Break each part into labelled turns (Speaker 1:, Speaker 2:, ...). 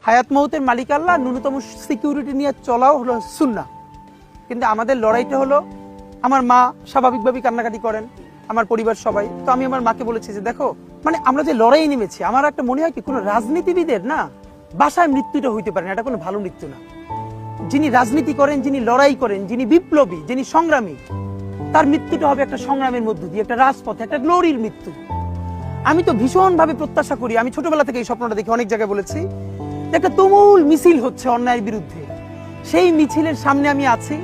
Speaker 1: হায়াত মৌতের মালিক আল্লাহ, ন্যূনতম সিকিউরিটি নিয়ে চলাও হলো সুন্নাহ। কিন্তু আমাদের লড়াইটা হলো, আমার মা স্বাভাবিকভাবেই কান্নাকাটি করেন, আমার পরিবার সবাই। তো আমি আমার মাকে বলেছি যে দেখো, মানে আমরা যে লড়াই নেমেছি, আমার একটা মনে হয় কি, কোনো রাজনীতিবিদের না বাসায় মৃত্যুটা হইতে পারে না, এটা কোনো ভালো মৃত্যু না। যিনি রাজনীতি করেন, যিনি লড়াই করেন, যিনি বিপ্লবী, যিনি সংগ্রামী, তার মৃত্যুটা হবে একটা সংগ্রামের মধ্য দিয়ে, একটা রাজপথে, একটা গ্লোরির মৃত্যু। আমি তো ভীষণভাবে প্রত্যাশা করি, আমি ছোটবেলা থেকে এই স্বপ্নটা দেখি, অনেক জায়গায় বলেছি, একটা তুমুল মিছিল হচ্ছে অন্যায়ের বিরুদ্ধে। সেই মিছিলের সামনে আমি আছি,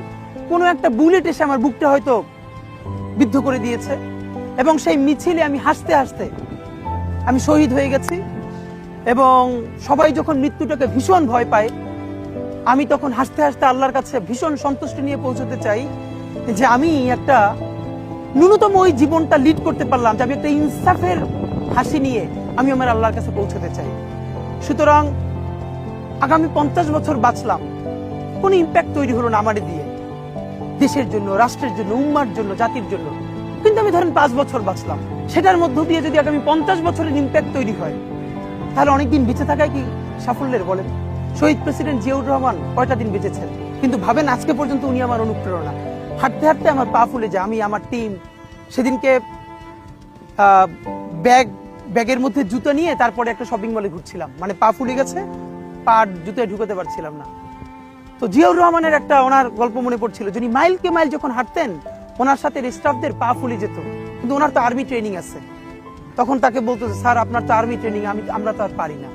Speaker 1: কোনো একটা বুলেট এসে আমার বুকটা হয়তো বিদ্ধ করে দিয়েছে, এবং সেই মিছিলে আমি হাসতে হাসতে আমি শহীদ হয়ে গেছি। এবং সবাই যখন মৃত্যুটাকে ভীষণ ভয় পায়, আমি তখন হাসতে হাসতে আল্লাহর কাছে ভীষণ সন্তুষ্টি নিয়ে পৌঁছতে চাই যে আমি একটা ন্যূনতম ওই জীবনটা লিড করতে পারলাম, যে আমি একটা ইনসাফের হাসি নিয়ে আমি আমার আল্লাহর কাছে পৌঁছতে চাই। সুতরাং আগামী 50 বছর বাঁচলাম, কোনো ইম্প্যাক্ট তৈরি হলো না আমারে দিয়ে, দেশের জন্য, রাষ্ট্রের জন্য, উম্মার জন্য, জাতির জন্য। কিন্তু আমি ধরেন 5 বছর বাঁচলাম, সেটার মধ্য দিয়ে যদি আগামী 50 বছরের ইম্প্যাক্ট তৈরি হয়, তাহলে অনেকদিন বেঁচে থাকায় কি সাফল্যের বলেন? শহীদ প্রেসিডেন্ট জিয়াউর রহমান কয়টা দিন বেঁচেছেন, কিন্তু ভাবেন আজকে পর্যন্ত উনি আমার অনুপ্রেরণা। হাঁটতে হাঁটতে আমার পা ফুলে যায়। আমি, আমার টিম সেদিনকে ব্যাগের মধ্যে জুতো নিয়ে তারপরে একটা শপিং মলে ঘুরছিলাম, মানে পা ফুলে গেছে, পা জুতোয় ঢুকাতে পারছিলাম না। তো জিয়াউর রহমানের একটা ওনার গল্প মনে পড়ছিল, যিনি মাইলকে মাইল যখন হাঁটতেন, ওনার সাথে স্টাফদের পা ফুলে যেত, কিন্তু ওনার তো আর্মি ট্রেনিং আছে। তখন তাকে বলতো, স্যার আপনার তো আর্মি ট্রেনিং, আমরা তো আর পারি না।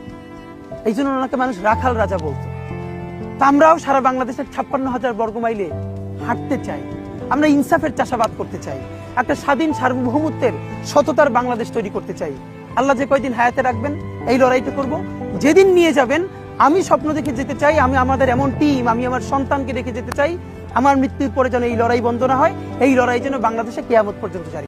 Speaker 1: এই জন্য ওনাকে মানুষ রাখাল রাজা বলতো। তা আমরাও সারা বাংলাদেশের 56,000 বর্গ মাইলে হাঁটতে চাই, আমরা ইনসাফের চাষাবাদ করতে চাই, একটা স্বাধীন সার্বভৌমত্বের সততার বাংলাদেশ তৈরি করতে চাই। আল্লাহ যে কয়দিন হায়াতে রাখবেন, এই লড়াইটা করব। যেদিন নিয়ে যাবেন, আমি স্বপ্ন দেখে যেতে চাই, আমি আমাদের এমন টিম, আমি আমার সন্তানকে রেখে যেতে চাই, আমার মৃত্যুর পরে যেন এই লড়াই বন্ধ না হয়, এই লড়াই যেন বাংলাদেশে কিয়ামত পর্যন্ত জারি।